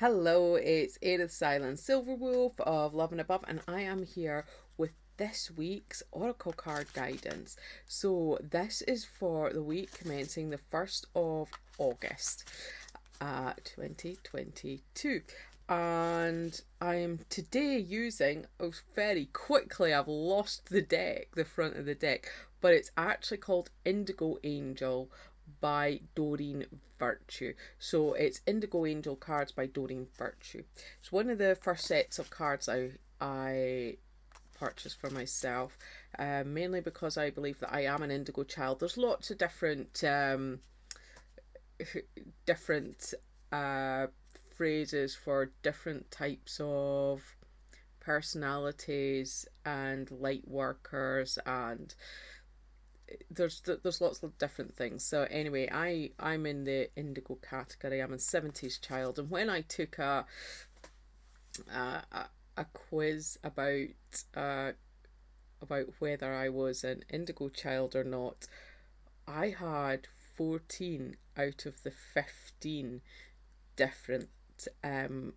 Hello, it's Edith Silent Silverwolf of Love and Above, and I am here with this week's Oracle card guidance. So, this is for the week commencing the 1st of August, 2022. And I am today using, oh, very quickly, I've lost the deck, the front of the deck, but it's actually called Indigo Angel by Doreen Virtue. So it's Indigo Angel cards by Doreen Virtue. It's one of the first sets of cards I purchased for myself, mainly because I believe that I am an indigo child. There's lots of different uh, phrases for different types of personalities and light workers, and there's lots of different things. So anyway, I'm in the indigo category. I'm a 70s child, and when I took a, a quiz uh, about whether I was an indigo child or not, I had 14 out of the 15 different um,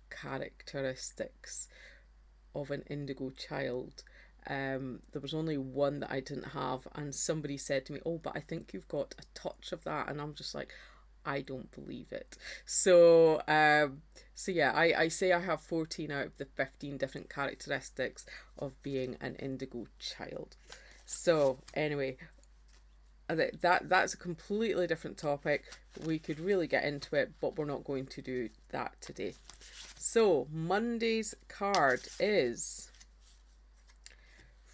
characteristics of an indigo child. There was only one that I didn't have, and somebody said to me, "Oh, but I think you've got a touch of that," and I'm just like, I don't believe it. So yeah, I say I have 14 out of the 15 different characteristics of being an indigo child. So anyway, that's a completely different topic. We could really get into it, but we're not going to do that today. So Monday's card is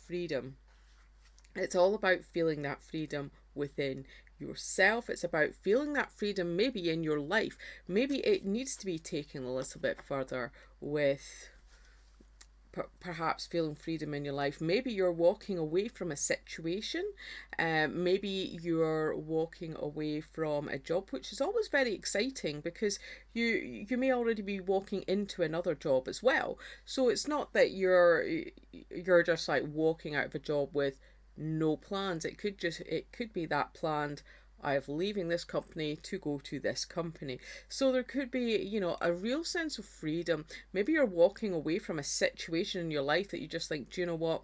freedom. It's all about feeling that freedom within yourself. It's about feeling that freedom maybe in your life. Maybe it needs to be taken a little bit further with perhaps feeling freedom in your life. Maybe you're walking away from a situation. Maybe you're walking away from a job, which is always very exciting because you may already be walking into another job as well. So it's not that you're just like walking out of a job with no plans. It could be that planned. I'm leaving this company to go to this company. So there could be, a real sense of freedom. Maybe you're walking away from a situation in your life that you just think, do you know what?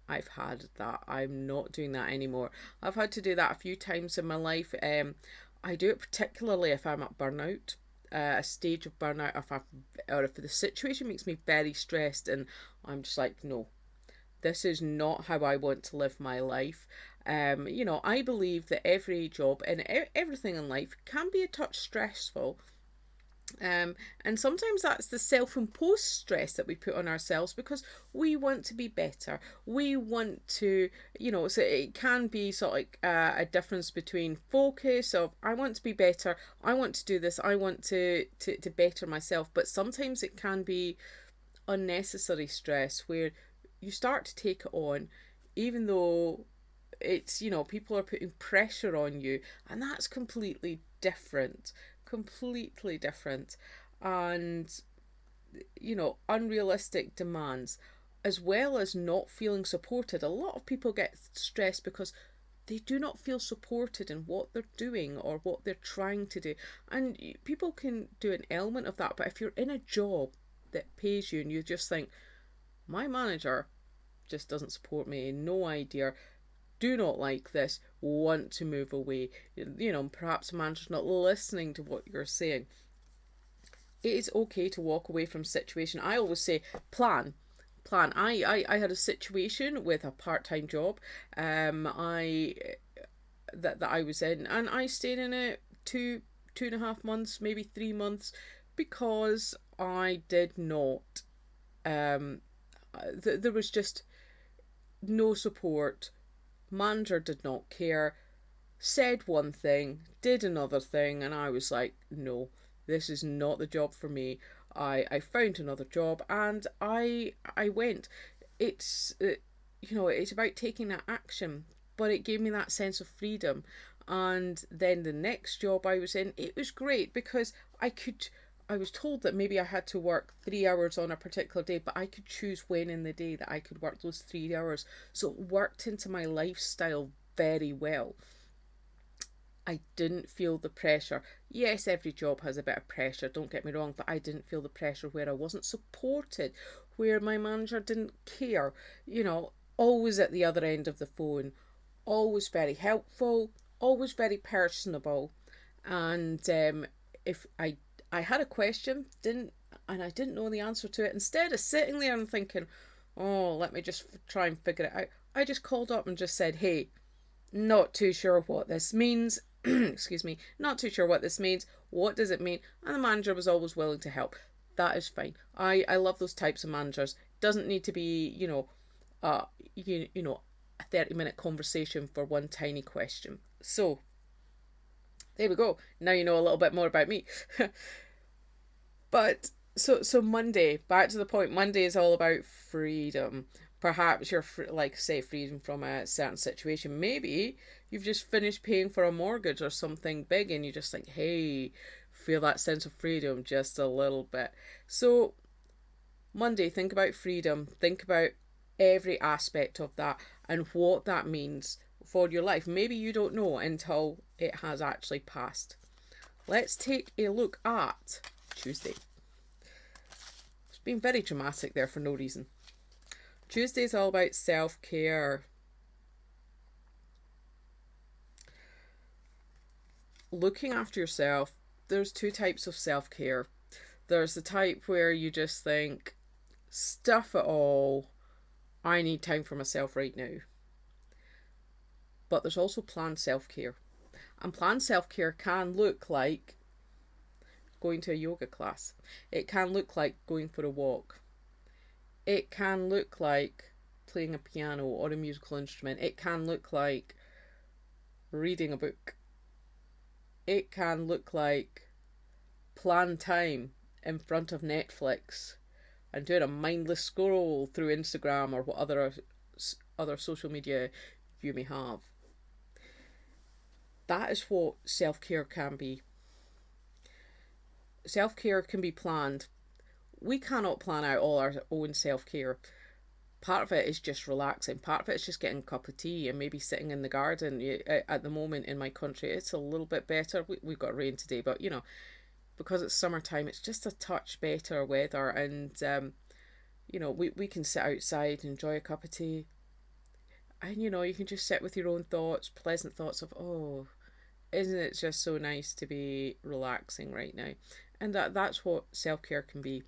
I've had that. I'm not doing that anymore. I've had to do that a few times in my life. I do it particularly if I'm at burnout, a stage of burnout, or if the situation makes me very stressed and I'm just like, no, this is not how I want to live my life. I believe that every job and everything in life can be a touch stressful. And sometimes that's the self imposed stress that we put on ourselves because we want to be better. We want to, so it can be sort of like a difference between focus of I want to be better, I want to do this, I want to better myself. But sometimes it can be unnecessary stress where you start to take it on, even though people are putting pressure on you, and that's completely different, and unrealistic demands, as well as not feeling supported. A lot of people get stressed because they do not feel supported in what they're doing or what they're trying to do, and people can do an element of that. But if you're in a job that pays you and you just think, my manager just doesn't support me, no idea, do not like this, want to move away, perhaps a manager's not listening to what you're saying, it is okay to walk away from a situation. I always say plan. I had a situation with a part-time job I that I was in, and I stayed in it two and a half months, maybe 3 months, because I did not there was just no support. Manager did not care, said one thing, did another thing, and I was like, no, this is not the job for me. I found another job, and I went. It's it's about taking that action, but it gave me that sense of freedom. And then the next job I was in, it was great because I was told that maybe I had to work 3 hours on a particular day, but I could choose when in the day that I could work those 3 hours. So it worked into my lifestyle very well. I didn't feel the pressure. Yes, every job has a bit of pressure, don't get me wrong, but I didn't feel the pressure where I wasn't supported, where my manager didn't care, always at the other end of the phone, always very helpful, always very personable. And if I had a question, didn't and I didn't know the answer to it, instead of sitting there and thinking, oh, let me just try and figure it out, I just called up and just said, hey, not too sure what this means. Excuse me, not too sure what this means. What does it mean? And the manager was always willing to help. That is fine. I love those types of managers. Doesn't need to be, uh, a 30-minute conversation for one tiny question. So there we go. Now you know a little bit more about me. But so Monday, back to the point. Monday is all about freedom. Perhaps you're like say freedom from a certain situation. Maybe you've just finished paying for a mortgage or something big, and you just think, hey, feel that sense of freedom just a little bit. So Monday, think about freedom. Think about every aspect of that and what that means for your life. Maybe you don't know until it has actually passed. Let's take a look at Tuesday. It's been very dramatic there for no reason. Tuesday is all about self-care. Looking after yourself, there's two types of self-care. There's the type where you just think, stuff it all, I need time for myself right now. But there's also planned self-care. And planned self-care can look like going to a yoga class. It can look like going for a walk. It can look like playing a piano or a musical instrument. It can look like reading a book. It can look like planned time in front of Netflix and doing a mindless scroll through Instagram or what other social media you may have. That is what self-care can be. Self-care can be planned. We cannot plan out all our own self-care. Part of it is just relaxing. Part of it is just getting a cup of tea and maybe sitting in the garden. At the moment in my country, it's a little bit better. We've got rain today, but because it's summertime, it's just a touch better weather, and we can sit outside and enjoy a cup of tea, and you can just sit with your own thoughts, pleasant thoughts of, oh, isn't it just so nice to be relaxing right now? And that's what self-care can be.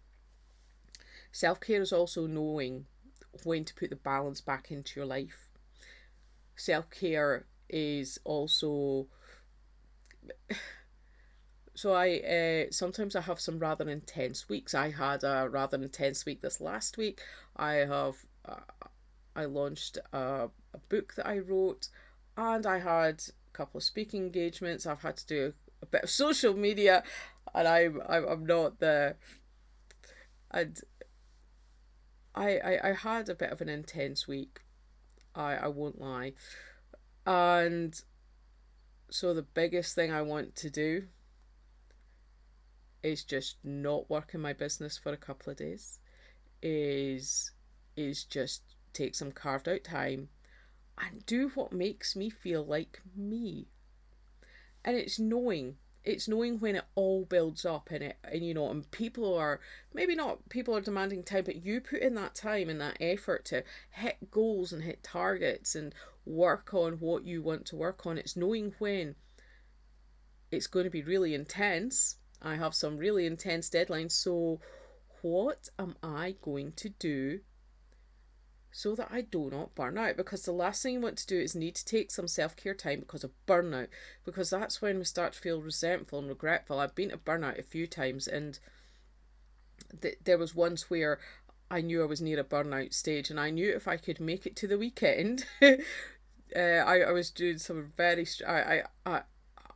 Self-care is also knowing when to put the balance back into your life. Self-care is also, so I sometimes I have some rather intense weeks. I had a rather intense week this last week. I launched a book that I wrote, and I had a couple of speaking engagements. I've had to do a bit of social media, and I'm not the and I had a bit of an intense week. I won't lie. And so the biggest thing I want to do is just not work in my business for a couple of days. Is just take some carved out time and do what makes me feel like me. And it's knowing when it all builds up in it, and people are, maybe not people are demanding time, but you put in that time and that effort to hit goals and hit targets and work on what you want to work on. It's knowing when it's going to be really intense. I have some really intense deadlines, so what am I going to do so that I do not burn out? Because the last thing you want to do is need to take some self-care time because of burnout, because that's when we start to feel resentful and regretful. I've been to burnout a few times, and there was once where I knew I was near a burnout stage, and I knew if I could make it to the weekend, I was doing some very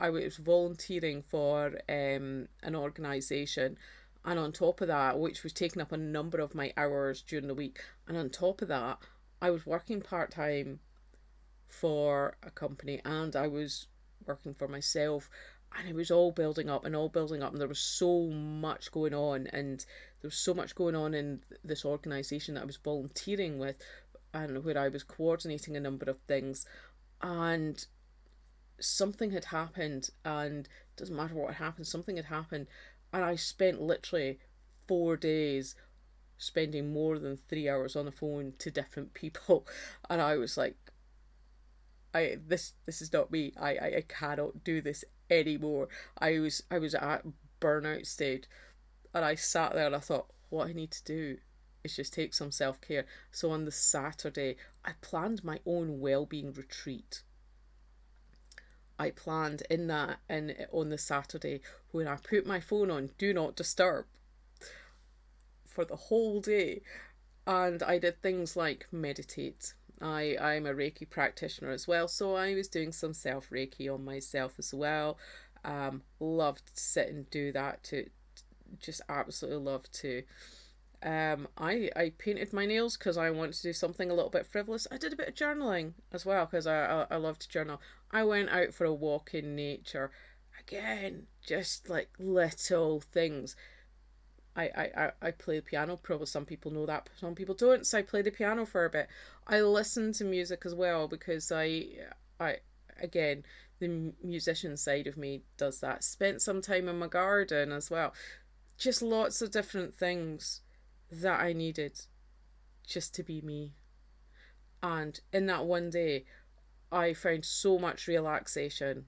I was volunteering for an organisation, and on top of that, which was taking up a number of my hours during the week, and on top of that, I was working part time for a company, and I was working for myself, and it was all building up and all building up, and there was so much going on, and there was so much going on in this organisation that I was volunteering with, and where I was coordinating a number of things, and something had happened, and it doesn't matter what had happened, something had happened, and I spent literally 4 days spending more than 3 hours on the phone to different people, and I was like, this is not me. I cannot do this anymore. I was at burnout stage, and I sat there and I thought, what I need to do is just take some self care. So on the Saturday, I planned my own well-being retreat. I planned in that, and on the Saturday, when I put my phone on do not disturb for the whole day, and I did things like meditate. I'm a Reiki practitioner as well, so I was doing some self Reiki on myself as well. Loved to sit and do that. To just absolutely love to. I painted my nails because I wanted to do something a little bit frivolous. I did a bit of journaling as well because I love to journal. I went out for a walk in nature. Again, just like little things. I play the piano. Probably some people know that, some people don't. So I play the piano for a bit. I listen to music as well because I again, the musician side of me does that. Spent some time in my garden as well. Just lots of different things that I needed just to be me. And in that one day, I found so much relaxation.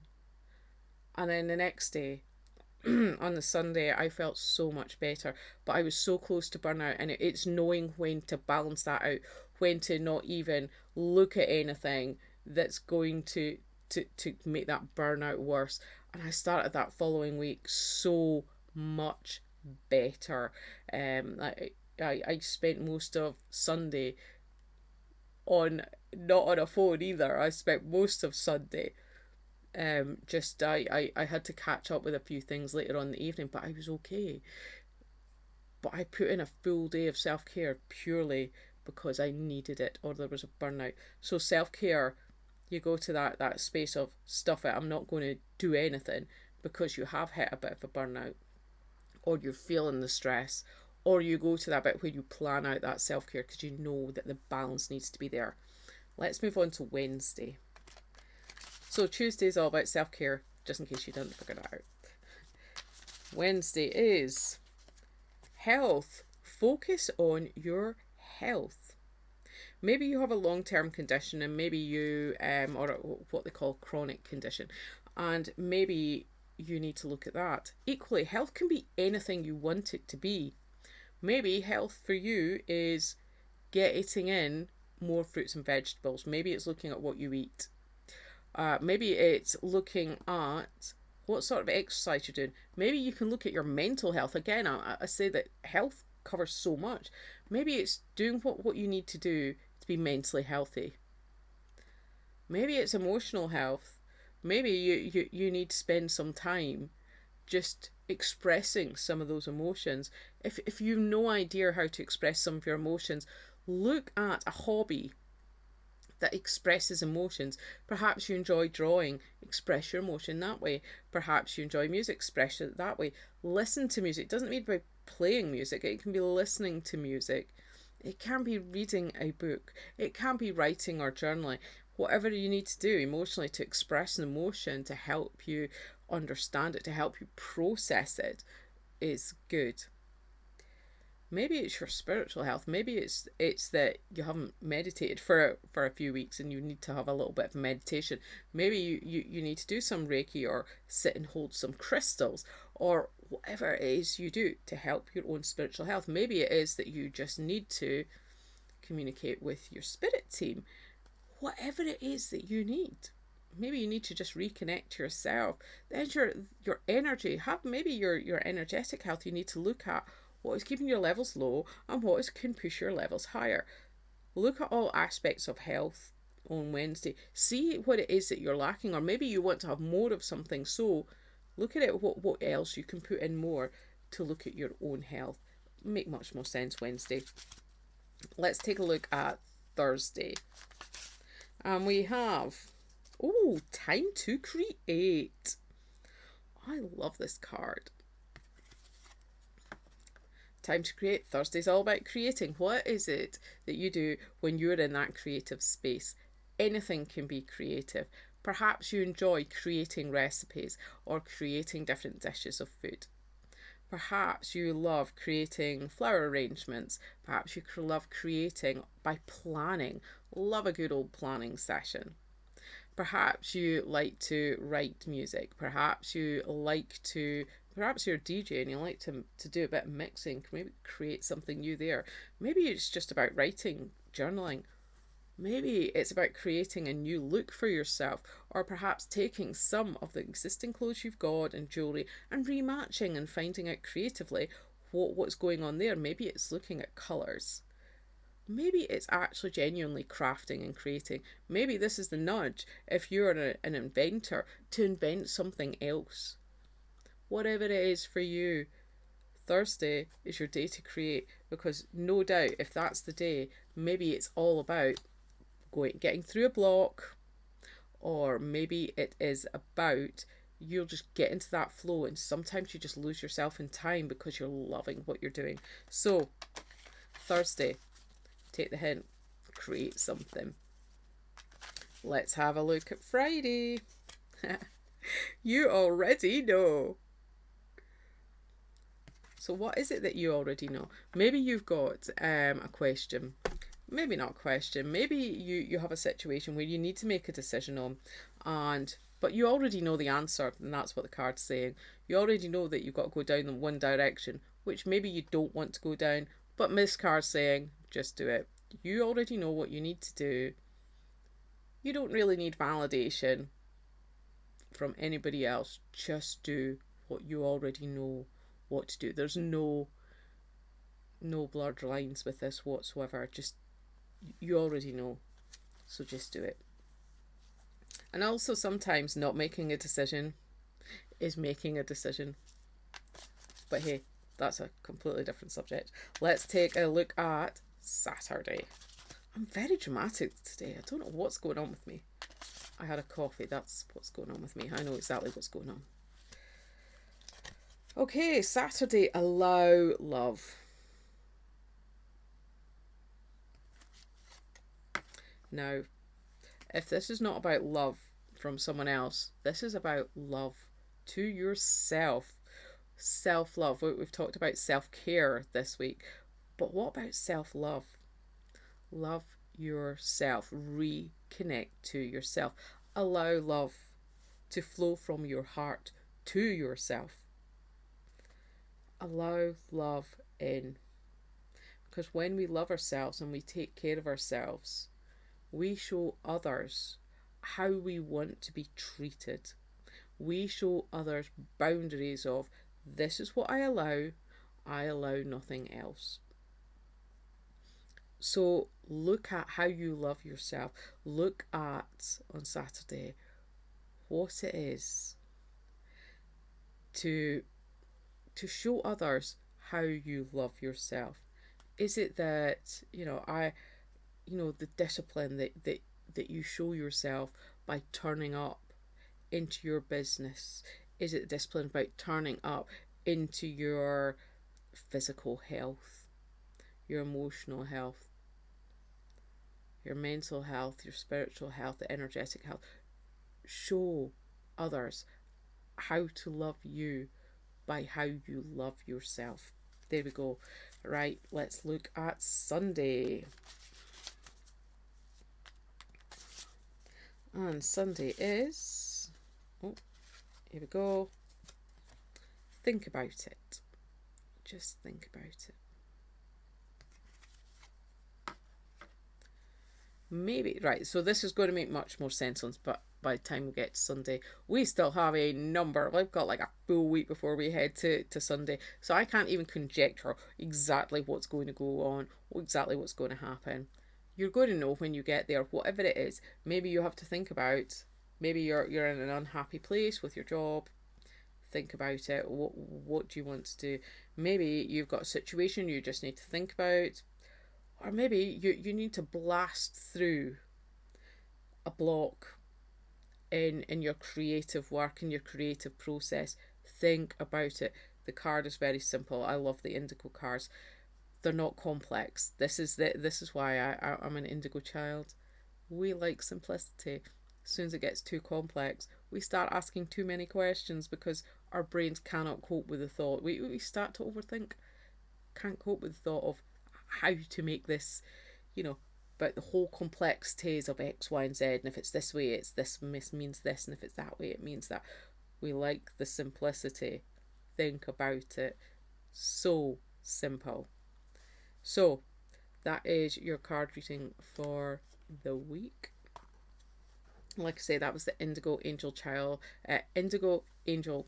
And then the next day, on the Sunday, I felt so much better. But I was so close to burnout, and it's knowing when to balance that out, when to not even look at anything that's going to make that burnout worse. And I started that following week so much better. I spent most of Sunday on not on a phone either. I spent most of Sunday just I had to catch up with a few things later on in the evening, but I was okay. But I put in a full day of self care purely because I needed it, or there was a burnout. So self care, you go to that space of stuff it. I'm not going to do anything because you have hit a bit of a burnout, or you're feeling the stress, or you go to that bit where you plan out that self care because you know that the balance needs to be there. Let's move on to Wednesday. So Tuesday is all about self care, just in case you didn't figure that out. Wednesday is health. Focus on your health. Maybe you have a long-term condition, and maybe you or what they call chronic condition, and maybe you need to look at that. Equally, health can be anything you want it to be. Maybe health for you is getting in more fruits and vegetables. Maybe it's looking at what you eat. Maybe it's looking at what sort of exercise you're doing. Maybe you can look at your mental health. Again, I say that health covers so much. Maybe it's doing what you need to do to be mentally healthy. Maybe it's emotional health. Maybe you need to spend some time just expressing some of those emotions. If you've no idea how to express some of your emotions, look at a hobby that expresses emotions. Perhaps you enjoy drawing, express your emotion that way. Perhaps you enjoy music, express it that way. Listen to music. It doesn't mean by playing music, it can be listening to music. It can be reading a book. It can be writing or journaling. Whatever you need to do emotionally to express an emotion to help you understand it, to help you process it, is good. Maybe it's your spiritual health. Maybe it's that you haven't meditated for a few weeks and you need to have a little bit of meditation. Maybe you need to do some Reiki or sit and hold some crystals or whatever it is you do to help your own spiritual health. Maybe it is that you just need to communicate with your spirit team. Whatever it is that you need. Maybe you need to just reconnect to yourself. Then your energy, have maybe your energetic health you need to look at. What is keeping your levels low and what can push your levels higher. Look at all aspects of health on Wednesday. See what it is that you're lacking, or maybe you want to have more of something. So look at it, what else you can put in more to look at your own health. Make much more sense Wednesday. Let's take a look at Thursday. And we have, time to create. I love this card. Time to create. Thursday's all about creating. What is it that you do when you're in that creative space? Anything can be creative. Perhaps you enjoy creating recipes or creating different dishes of food. Perhaps you love creating flower arrangements. Perhaps you love creating by planning. Love a good old planning session. Perhaps you like to write music. Perhaps you're a DJ and you like to do a bit of mixing, maybe create something new there. Maybe it's just about writing, journaling. Maybe it's about creating a new look for yourself, or perhaps taking some of the existing clothes you've got and jewellery and rematching and finding out creatively what's going on there. Maybe it's looking at colours. Maybe it's actually genuinely crafting and creating. Maybe this is the nudge, if you're an inventor, to invent something else. Whatever it is for you, Thursday is your day to create, because no doubt if that's the day, maybe it's all about getting through a block, or maybe it is about you'll just get into that flow, and sometimes you just lose yourself in time because you're loving what you're doing. So Thursday, take the hint, create something. Let's have a look at Friday. You already know. So what is it that you already know? Maybe you've got a question. Maybe not a question. Maybe you have a situation where you need to make a decision on, but you already know the answer, and that's what the card's saying. You already know that you've got to go down in one direction, which maybe you don't want to go down, but Miss Card's saying, just do it. You already know what you need to do. You don't really need validation from anybody else. Just do what you already know what to do. There's no blurred lines with this whatsoever. Just, you already know, so just do it. And also sometimes not making a decision is making a decision. But hey, that's a completely different subject. Let's take a look at Saturday. I'm very dramatic today. I don't know what's going on with me. I had a coffee. That's what's going on with me. I know exactly what's going on. Okay, Saturday, allow love. Now, if this is not about love from someone else, this is about love to yourself. Self-love. We've talked about self-care this week, but what about self-love? Love yourself. Reconnect to yourself. Allow love to flow from your heart to yourself. Allow love in. Because when we love ourselves and we take care of ourselves, we show others how we want to be treated. We show others boundaries of, this is what I allow nothing else. So look at how you love yourself. Look at, on Saturday, what it is to show others how you love yourself. Is it that, the discipline that you show yourself by turning up into your business? Is it discipline about turning up into your physical health, your emotional health, your mental health, your spiritual health, the energetic health? Show others how to love you by how you love yourself. There we go. Right, let's look at Sunday. And Sunday is, here we go. Think about it. Just think about it. Maybe, right, so this is going to make much more sense, but by the time we get to Sunday, we still have a number. We've got like a full week before we head to Sunday, so I can't even conjecture exactly what's going to go on, exactly what's going to happen. You're going to know when you get there, whatever it is. Maybe you have to think about, maybe you're in an unhappy place with your job. Think about it. What do you want to do? Maybe you've got a situation you just need to think about. Or maybe you need to blast through a block in your creative work, in your creative process. Think about it. The card is very simple. I love the indigo cards. They're not complex. This is why I'm an indigo child. We like simplicity. As soon as it gets too complex, we start asking too many questions because our brains cannot cope with the thought. We start to overthink, can't cope with the thought of how to make this, you know, about the whole complexities of X, Y, and Z. And if it's this way, it's this means this, and if it's that way, it means that. We like the simplicity. Think about it. So simple. So that is your card reading for the week. Like I say, that was the Indigo Angel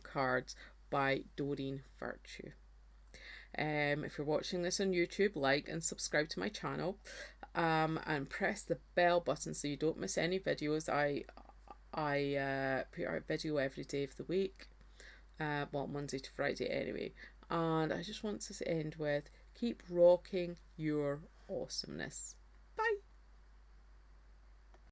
cards by Doreen Virtue. If you're watching this on YouTube, like and subscribe to my channel, and press the bell button so you don't miss any videos. I put out a video every day of the week, well, Monday to Friday anyway. And I just want to end with keep rocking your awesomeness.